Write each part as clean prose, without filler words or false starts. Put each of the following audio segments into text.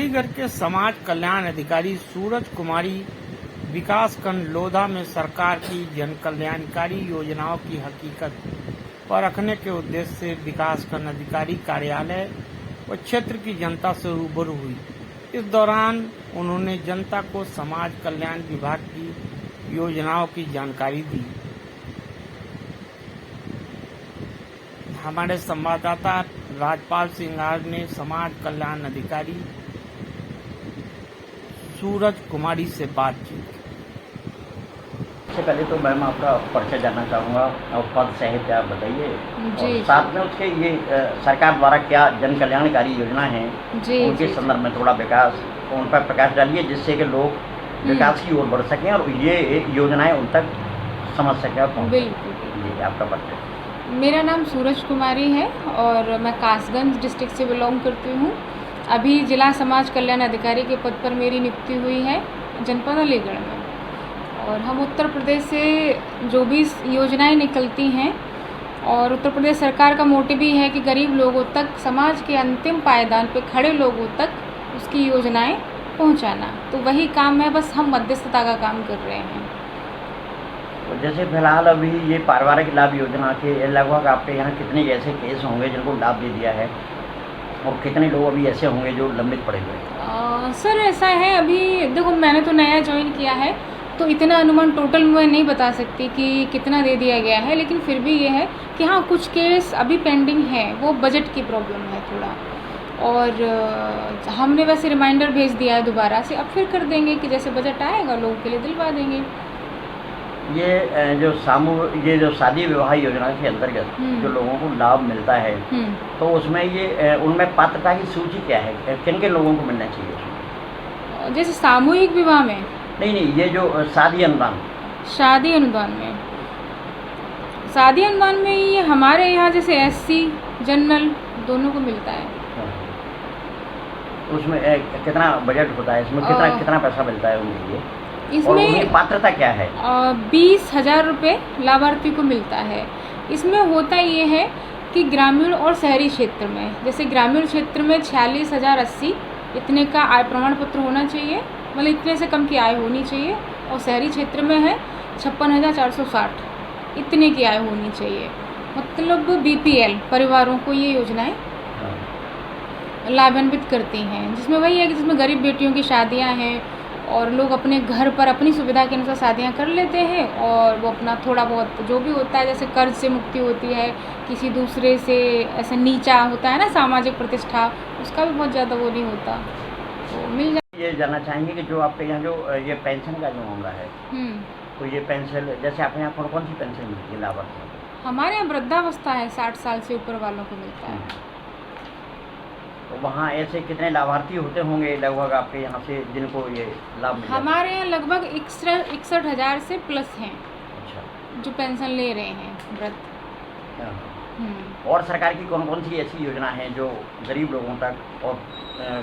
अलीगढ़ के समाज कल्याण अधिकारी सूरज कुमारी विकासखंड लोधा में सरकार की जन कल्याणकारी योजनाओं की हकीकत परखने के उद्देश्य से विकासखंड अधिकारी कार्यालय व क्षेत्र की जनता से रूबरू हुई। इस दौरान उन्होंने जनता को समाज कल्याण विभाग की योजनाओं की जानकारी दी। हमारे संवाददाता राजपाल सिंगार ने समाज कल्याण अधिकारी सूरज कुमारी से बातचीत की। सबसे पहले तो मैम आपका परिचय जानना चाहूँगा और पद सहित आप बताइए, और साथ में उसके ये सरकार द्वारा क्या जन कल्याणकारी योजना है उनके संदर्भ में थोड़ा विकास उन पर प्रकाश डालिए, जिससे कि लोग विकास की ओर बढ़ सकें और ये योजनाएं उन तक समझ सकें और पहुँच सकें। जी, आपका परिचय। मेरा नाम सूरज कुमारी है और मैं कासगंज डिस्ट्रिक्ट से बिलोंग करती हूँ। अभी जिला समाज कल्याण अधिकारी के पद पर मेरी नियुक्ति हुई है जनपद अलीगढ़ में। और हम उत्तर प्रदेश से जो भी योजनाएं निकलती हैं, और उत्तर प्रदेश सरकार का मोटिव भी है कि गरीब लोगों तक, समाज के अंतिम पायदान पे खड़े लोगों तक उसकी योजनाएं पहुंचाना, तो वही काम है। बस हम मध्यस्थता का काम कर रहे हैं। जैसे फिलहाल अभी ये पारिवारिक लाभ योजना के लगभग आपके यहाँ कितने ऐसे केस होंगे जिनको लाभ दे दिया है, और कितने लोग अभी ऐसे होंगे जो लंबित पड़े हुए हैं? सर ऐसा है, अभी देखो मैंने तो नया ज्वाइन किया है, तो इतना अनुमान टोटल मैं नहीं बता सकती कि कितना दे दिया गया है, लेकिन फिर भी ये है कि हाँ कुछ केस अभी पेंडिंग है, वो बजट की प्रॉब्लम है थोड़ा। और हमने वैसे रिमाइंडर भेज दिया है दोबारा से, अब फिर कर देंगे कि जैसे बजट आएगा लोगों के लिए दिलवा देंगे। ये जो शादी विवाह योजना के अंतर्गत जो लोगों को लाभ मिलता है, तो उसमें ये उनमें पात्रता की सूची क्या है, किन किन लोगों को मिलना चाहिए उसमें? जैसे सामूहिक विवाह में नहीं, ये जो शादी अनुदान में ये हमारे यहाँ जैसे SC जनरल दोनों को मिलता है। उसमें कितना बजट होता है, इसमें कितना पैसा मिलता है उनके लिए? इसमें पात्रता क्या है? 20,000 रुपये लाभार्थी को मिलता है। इसमें होता ये है कि ग्रामीण और शहरी क्षेत्र में, जैसे ग्रामीण क्षेत्र में 46,080 इतने का आय प्रमाण पत्र होना चाहिए, मतलब इतने से कम की आय होनी चाहिए, और शहरी क्षेत्र में है 56,460 इतने की आय होनी चाहिए। मतलब BPL परिवारों को ये योजनाएं लाभान्वित करती हैं, जिसमें वही है कि जिसमें गरीब बेटियों की शादियां हैं और लोग अपने घर पर अपनी सुविधा के अनुसार शादियां कर लेते हैं, और वो अपना थोड़ा बहुत जो भी होता है, जैसे कर्ज से मुक्ति होती है, किसी दूसरे से ऐसे नीचा होता है ना सामाजिक प्रतिष्ठा, उसका भी बहुत ज़्यादा वो नहीं होता, तो मिल जाए। ये जानना चाहेंगे कि जो आपके यहाँ जो ये पेंशन का जो मामला है, तो ये पेंशन जैसे आपके यहाँ कौन सी पेंशन मिलती है लाभार्थी? हमारे यहाँ वृद्धावस्था है, 60 साल से ऊपर वालों को मिलता है। तो वहाँ ऐसे कितने लाभार्थी होते होंगे लगभग आपके यहाँ से जिनको ये लाभ मिला? हमारे यहाँ लगभग 61,000 से प्लस हैं। अच्छा, जो पेंशन ले रहे हैं वृद्ध। और सरकार की कौन कौन सी ऐसी योजना है जो गरीब लोगों तक और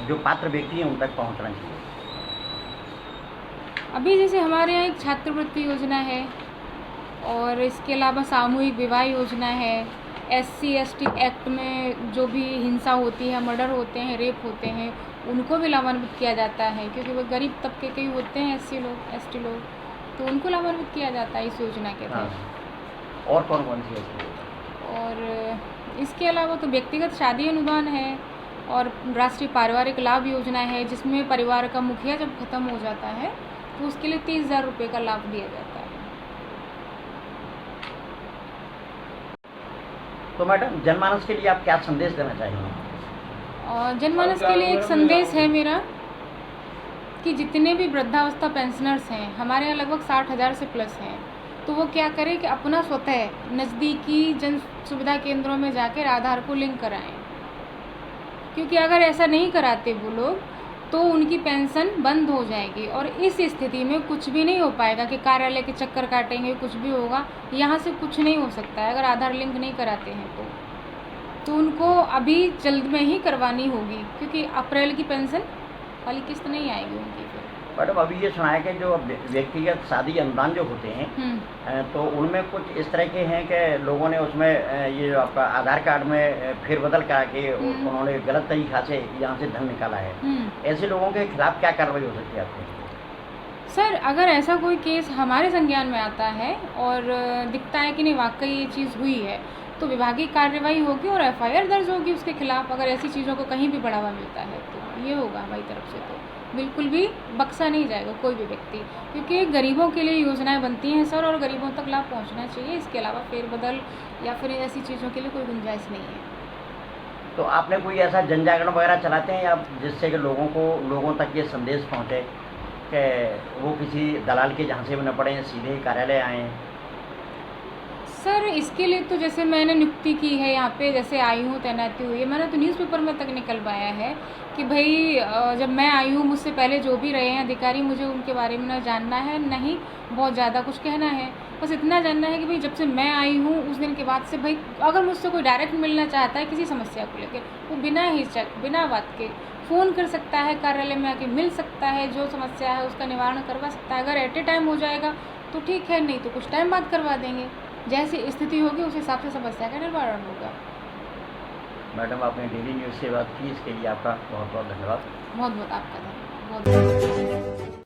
जो पात्र व्यक्ति हैं उन तक पहुँचना चाहिए? अभी जैसे हमारे यहाँ एक छात्रवृत्ति योजना है, और इसके अलावा सामूहिक विवाह योजना है। SC ST एक्ट में जो भी हिंसा होती है, मर्डर होते हैं, रेप होते हैं, उनको भी लाभान्वित किया जाता है, क्योंकि वो गरीब तबके के ही होते हैं SC लोग, ST लोग, तो उनको लाभान्वित किया जाता है इस योजना के तहत। और कौन कौन सी ऐसी? और इसके अलावा तो व्यक्तिगत शादी अनुदान है, और राष्ट्रीय पारिवारिक लाभ योजना है, जिसमें परिवार का मुखिया जब खत्म हो जाता है तो उसके लिए 30,000 रुपये का लाभ दिया जाता है। तो मैडम, जनमानस के लिए आप क्या संदेश देना चाहेंगे? और जनमानस के लिए एक संदेश है मेरा कि जितने भी वृद्धावस्था पेंशनर्स हैं, हमारे यहाँ लगभग 60,000 से प्लस हैं, तो वो क्या करें कि अपना स्वतः नज़दीकी जन सुविधा केंद्रों में जाकर आधार को लिंक कराएं, क्योंकि अगर ऐसा नहीं कराते वो लोग तो उनकी पेंशन बंद हो जाएगी, और इस स्थिति में कुछ भी नहीं हो पाएगा कि कार्यालय के चक्कर काटेंगे, कुछ भी होगा, यहाँ से कुछ नहीं हो सकता है अगर आधार लिंक नहीं कराते हैं तो उनको अभी जल्द में ही करवानी होगी, क्योंकि अप्रैल की पेंशन वाली किस्त नहीं आएगी उनकी फिर। मैडम अभी ये सुना है कि जो व्यक्तिगत शादी अनुदान जो होते हैं तो उनमें कुछ इस तरह के हैं कि लोगों ने उसमें ये जो आपका आधार कार्ड में फेरबदल करा के उन्होंने गलत तरीक़ा से यहाँ से धन निकाला है, ऐसे लोगों के खिलाफ क्या कार्रवाई हो सकती है आपको? सर अगर ऐसा कोई केस हमारे संज्ञान में आता है और दिखता है कि नहीं वाकई ये चीज़ हुई है तो विभागीय कार्रवाई होगी और FIR दर्ज होगी उसके खिलाफ। अगर ऐसी चीज़ों को कहीं भी बढ़ावा मिलता है तो ये होगा हमारी तरफ से, तो बिल्कुल भी बख्शा नहीं जाएगा कोई भी व्यक्ति, क्योंकि गरीबों के लिए योजनाएं बनती हैं सर और गरीबों तक लाभ पहुंचना चाहिए। इसके अलावा फेरबदल या फिर ऐसी चीज़ों के लिए कोई गुंजाइश नहीं है। तो आपने कोई ऐसा जन जागरण वगैरह चलाते हैं या जिससे कि लोगों तक ये संदेश पहुँचे कि वो किसी दलाल के झांसे में न पड़े, सीधे कार्यालय आएँ? सर इसके लिए तो जैसे मैंने नियुक्ति की है यहाँ पे, जैसे आई हूँ, तैनाती हुई है, मैंने तो न्यूज़पेपर में तक निकलवाया है कि भाई जब मैं आई हूँ मुझसे पहले जो भी रहे हैं अधिकारी, मुझे उनके बारे में ना जानना है, नहीं बहुत ज़्यादा कुछ कहना है, बस इतना जानना है कि भाई जब से मैं आई हूँ उस दिन के बाद से भाई अगर मुझसे कोई डायरेक्ट मिलना चाहता है किसी समस्या को लेकर, वो बिना हिचक बिना बात के फ़ोन कर सकता है, कार्यालय में आके मिल सकता है, जो समस्या है उसका निवारण करवा सकता है। अगर एट ए टाइम हो जाएगा तो ठीक है, नहीं तो कुछ टाइम बाद करवा देंगे, जैसी स्थिति होगी उस हिसाब से समस्या का निवारण होगा। मैडम आपने डेली न्यूज़ से बात की, इसके लिए आपका बहुत बहुत धन्यवाद। बहुत बहुत आपका धन्यवाद। बहुत